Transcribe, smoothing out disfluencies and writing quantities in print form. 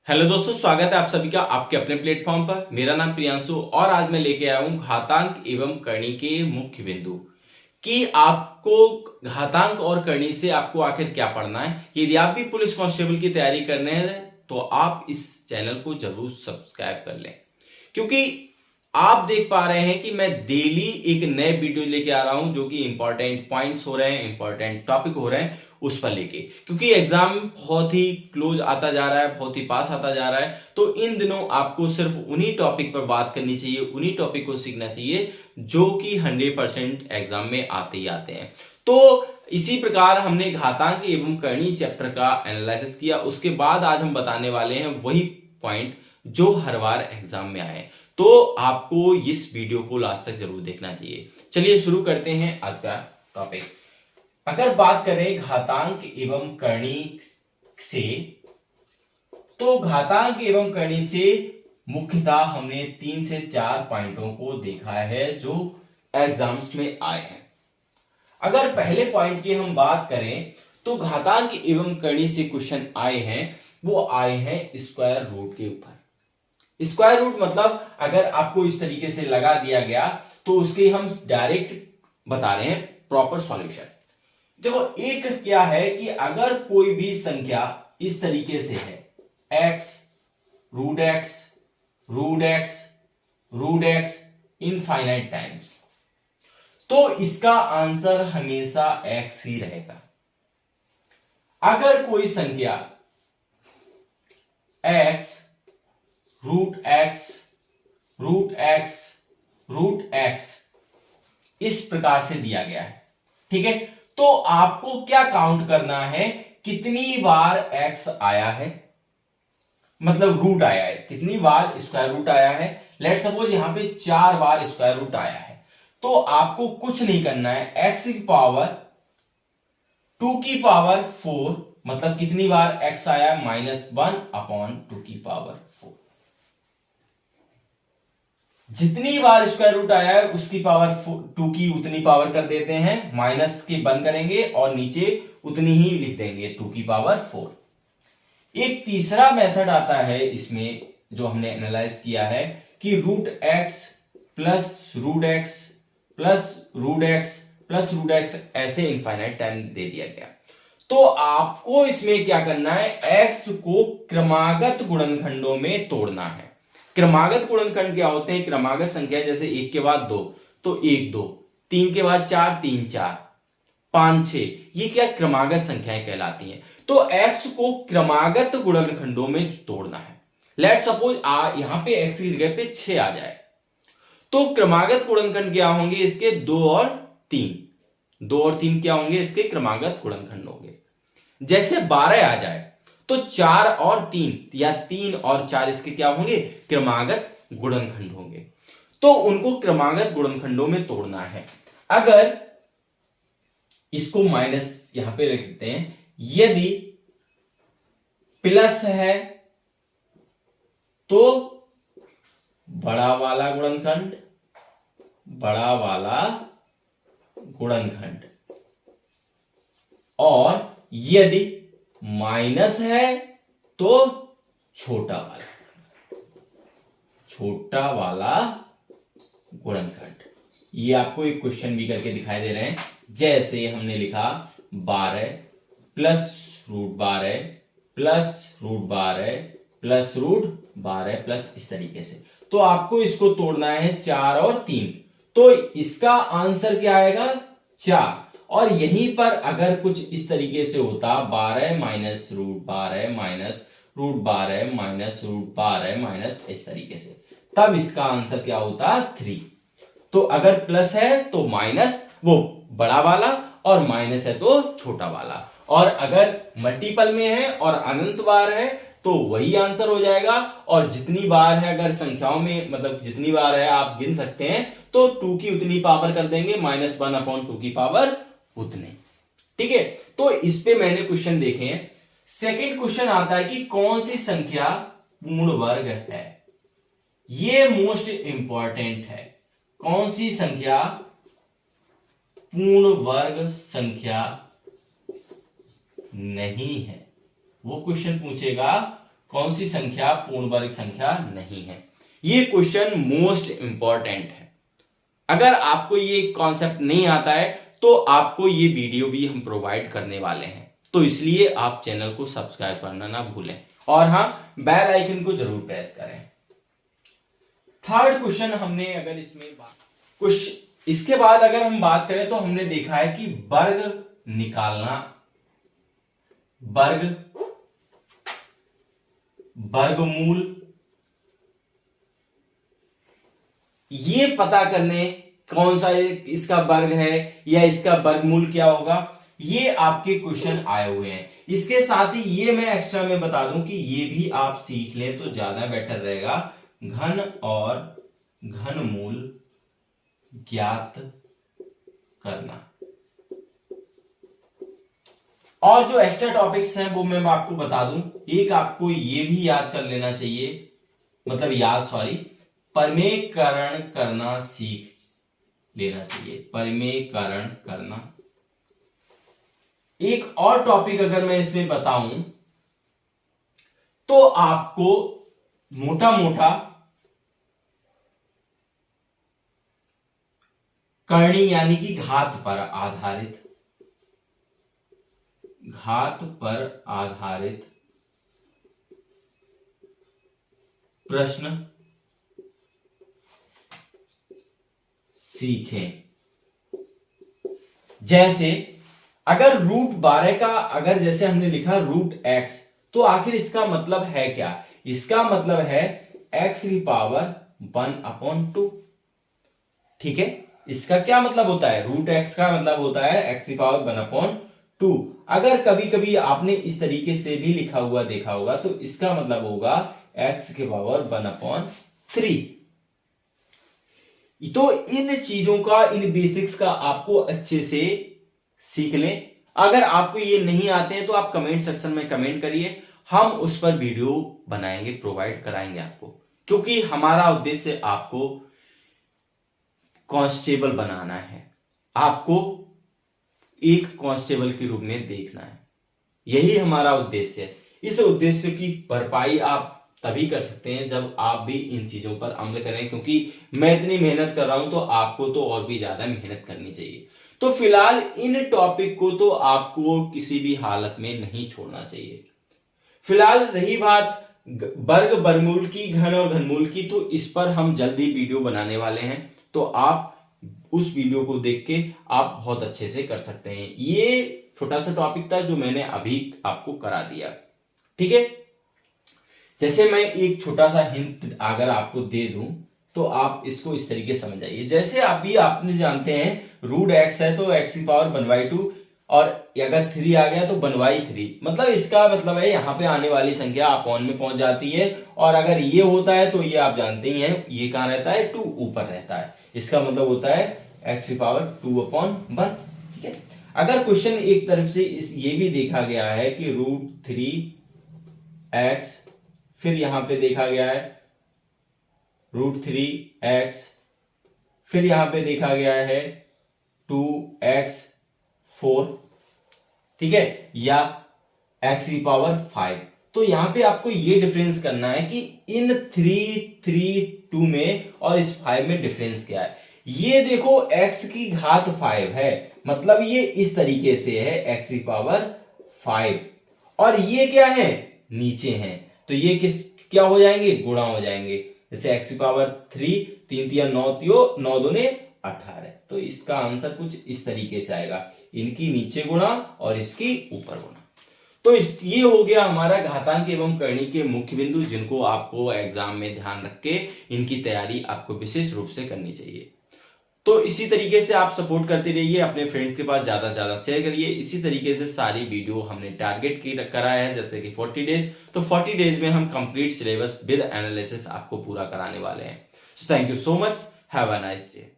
Hello दोस्तों, स्वागत है आप सभी का आपके अपने प्लेटफॉर्म पर। मेरा नाम प्रियांशु और आज मैं लेके आया हूं घातांक एवं करणी के मुख्य बिंदु कि आपको घातांक और करणी से आपको आखिर क्या पढ़ना है। यदि आप भी पुलिस कांस्टेबल की तैयारी कर रहे हैं तो आप इस चैनल को जरूर सब्सक्राइब कर लें, क्योंकि आप देख पा रहे हैं कि मैं डेली एक नए वीडियो लेके आ रहा हूं जो कि इंपॉर्टेंट पॉइंट्स हो रहे हैं, इंपॉर्टेंट टॉपिक हो रहे हैं उस पर लेके, क्योंकि एग्जाम बहुत ही क्लोज आता जा रहा है, बहुत ही पास आता जा रहा है। तो इन दिनों आपको सिर्फ उन्हीं टॉपिक पर बात करनी चाहिए, उन्हीं टॉपिक को सीखना चाहिए जो कि 100% एग्जाम में आते ही आते हैं। तो इसी प्रकार हमने घातांक एवं करणी चैप्टर का एनालिसिस किया। उसके बाद आज हम बताने वाले हैं वही पॉइंट जो हर बार एग्जाम में आए। तो आपको इस वीडियो को लास्ट तक जरूर देखना चाहिए। चलिए शुरू करते हैं आज का टॉपिक। अगर बात करें घातांक एवं करणी से, तो घातांक एवं करणी से मुख्यतः हमने 3 से 4 पॉइंटों को देखा है जो एग्जाम्स में आए हैं। अगर पहले पॉइंट की हम बात करें तो घातांक एवं करणी से क्वेश्चन आए हैं, वो आए हैं स्क्वायर रूट के ऊपर। स्क्वायर रूट मतलब अगर आपको इस तरीके से लगा दिया गया तो उसके हम डायरेक्ट बता रहे हैं प्रॉपर सॉल्यूशन। देखो, एक क्या है कि अगर कोई भी संख्या इस तरीके से है x root x root x root x infinite times, तो इसका आंसर हमेशा x ही रहेगा। अगर कोई संख्या x root x root x root x इस प्रकार से दिया गया है, ठीक है, तो आपको क्या काउंट करना है, कितनी बार x आया है, मतलब रूट आया है, कितनी बार स्क्वायर रूट आया है। लेट्स सपोज यहां पे 4 बार स्क्वायर रूट आया है, तो आपको कुछ नहीं करना है, x की पावर 2 की पावर 4, मतलब कितनी बार x आया, -1/2 की पावर 4। जितनी बार स्क्वायर रूट आया है उसकी पावर 2 की उतनी पावर कर देते हैं, माइनस के बंद करेंगे और नीचे उतनी ही लिख देंगे 2 की पावर 4। एक तीसरा मेथड आता है इसमें जो हमने एनालाइज किया है कि root x plus root x plus root x plus root x ऐसे इनफाइनाइट टाइम दे दिया गया। तो आपको इसमें क्या करना है, x को क्रमागत गुणनखंडों में तोड़ना है। क्रमागत गुणनखंड क्या होते हैं, क्रमागत संख्या जैसे 1 के बाद 2 तो 1 2, 3 के बाद 4 3 4, 5 6, ये क्या क्रमागत संख्याएं कहलाती हैं। तो x को क्रमागत गुणनखंडों में तोड़ना है। लेट सपोज यहां पे x की जगह पे 6 आ जाए, तो क्रमागत गुणनखंड क्या होंगे इसके, 2 और 3। 2 और 3 क्या होंगे इसके क्रमागत गुणनखंड होंगे। जैसे 12 आ जाए तो 4 और 3 या 3 और 4 इसके क्या होंगे, क्रमागत गुणनखंड होंगे। तो उनको क्रमागत गुणनखंडों में तोड़ना है। अगर इसको माइनस यहां पे रख देते हैं, यदि प्लस है तो बड़ा वाला गुणनखंड, बड़ा वाला गुणनखंड, और यदि माइनस है तो छोटा वाला गुणनखंड। ये आपको एक क्वेश्चन भी करके दिखाई दे रहे हैं। जैसे हमने लिखा 12 plus root 12 plus root 12 plus root 12 plus इस तरीके से। तो आपको इसको तोड़ना है 4 और 3, तो इसका आंसर क्या आएगा, 4। और यहीं पर अगर कुछ इस तरीके से होता 12 minus root 12 minus root 12 minus root 12 minus इस तरीके से, तब इसका आंसर क्या होता, 3। तो अगर प्लस है तो माइनस वो बड़ा वाला और माइनस है तो छोटा वाला, और अगर मल्टीपल में है और अनंत बार है तो वही आंसर हो जाएगा। और जितनी बार है अगर संख्याओं में, मतलब जितनी बार है आप गिन सकते हैं, तो 2 की उतनी पावर कर देंगे, -1/2 की पावर उतने, ठीक है। तो इस पे मैंने क्वेश्चन देखे हैं। सेकंड क्वेश्चन आता है कि कौन सी संख्या पूर्ण वर्ग है। ये मोस्ट इंपॉर्टेंट है, कौन सी संख्या पूर्ण वर्ग संख्या नहीं है, वो क्वेश्चन पूछेगा कौन सी संख्या पूर्ण वर्ग संख्या नहीं है? ये क्वेश्चन मोस्ट इंपॉर्टेंट है। अगर आपको ये कॉन्सेप्ट नहीं आता है तो आपको ये वीडियो भी हम प्रोवाइड करने वाले हैं, तो इसलिए आप चैनल को सब्सक्राइब करना ना भूलें और हाँ, बेल आइकन को जरूर प्रेस करें। थर्ड क्वेश्चन हमने अगर इसमें कुछ इसके बाद अगर हम बात करें तो हमने देखा है कि वर्ग निकालना, वर्गमूल ये पता करने कौन सा इसका वर्ग है या इसका वर्गमूल क्या होगा, ये आपके क्वेश्चन आए हुए हैं। इसके साथ ही ये मैं एक्स्ट्रा में बता दूं कि ये भी आप सीख लें तो ज्यादा बेटर रहेगा, घन और घनमूल ज्ञात करना। और जो एक्स्ट्रा टॉपिक्स हैं वो मैं आपको बता दूं, एक आपको ये भी याद कर लेना चाहिए, परिमेयकरण करना सीख लेना चाहिए, परिमेयकरण करना। एक और टॉपिक अगर मैं इसमें बताऊं तो आपको मोटा मोटा करनी यानी कि घात पर आधारित प्रश्न सीखें। जैसे अगर √12 का अगर जैसे हमने लिखा √x, तो आखिर इसका मतलब है क्या? इसका मतलब है x की पावर 1/2। ठीक है, इसका क्या मतलब होता है? √x का मतलब होता है x की पावर 1/2। अगर कभी कभी आपने इस तरीके से भी लिखा हुआ देखा होगा तो इसका मतलब होगा x की पावर 1/3। तो इन चीजों का, इन बेसिक्स का आपको अच्छे से सीख लें। अगर आपको ये नहीं आते हैं तो आप कमेंट सेक्शन में कमेंट करिए, हम उस पर वीडियो बनाएंगे, प्रोवाइड कराएंगे आपको, क्योंकि हमारा उद्देश्य आपको कांस्टेबल बनाना है, आपको एक कांस्टेबल के रूप में देखना है, यही हमारा उद्देश्य है। इस उद्देश्य की भरपाई आप तभी कर सकते हैं जब आप भी इन चीजों पर अमल करें, क्योंकि मैं इतनी मेहनत कर रहा हूं तो आपको तो और भी ज्यादा मेहनत करनी चाहिए। तो फिलहाल इन टॉपिक को तो आपको किसी भी हालत में नहीं छोड़ना चाहिए। फिलहाल रही बात वर्ग वर्गमूल की, घन और घनमूल की, तो इस पर हम जल्दी वीडियो बनाने वाले हैं, तो आप उस वीडियो को देख के आप बहुत अच्छे से कर सकते हैं। ये छोटा सा टॉपिक था जो मैंने अभी आपको करा दिया। ठीक है, जैसे मैं एक छोटा सा हिंट अगर आपको दे दूं तो आप इसको इस तरीके से समझ जाइए। जैसे आपने जानते हैं √x है तो x की पावर 1/2, और अगर 3 आ गया तो 1/3, मतलब इसका मतलब है यहाँ पे आने वाली संख्या अपॉन में पहुंच जाती है, और अगर ये होता है तो ये आप जानते ही हैं ये कहां रहता है, 2 ऊपर रहता है, इसका मतलब होता है x की पावर 2/1। ठीक है, अगर क्वेश्चन एक तरफ से ये भी देखा गया है कि √3x, फिर यहां पे देखा गया है √3x, फिर यहां पे देखा गया है 2x4, ठीक है, या x की पावर 5, तो यहां पे आपको ये डिफरेंस करना है कि इन 3, 2 में और इस 5 में डिफरेंस क्या है। ये देखो x की घात 5 है, मतलब ये इस तरीके से है x की पावर 5, और ये क्या है, नीचे है, तो ये क्या हो जाएंगे, गुणा हो जाएंगे। जैसे x की पावर 3, 3 3 9 9 2 18, तो इसका आंसर कुछ इस तरीके से आएगा, इनकी नीचे गुणा और इसकी ऊपर गुणा। तो ये हो गया हमारा घातांक एवं करणी के मुख्य बिंदु, जिनको आपको एग्जाम में ध्यान रख के इनकी तैयारी आपको विशेष रूप से करनी चाहिए। तो इसी तरीके से आप सपोर्ट करते रहिए, अपने फ्रेंड्स के पास ज्यादा से ज्यादा शेयर करिए। इसी तरीके से सारी वीडियो हमने टारगेट की करा है, जैसे कि 40 डेज, तो 40 डेज में हम कंप्लीट सिलेबस विद एनालिसिस आपको पूरा कराने वाले हैं। So thank you so much, have a nice day.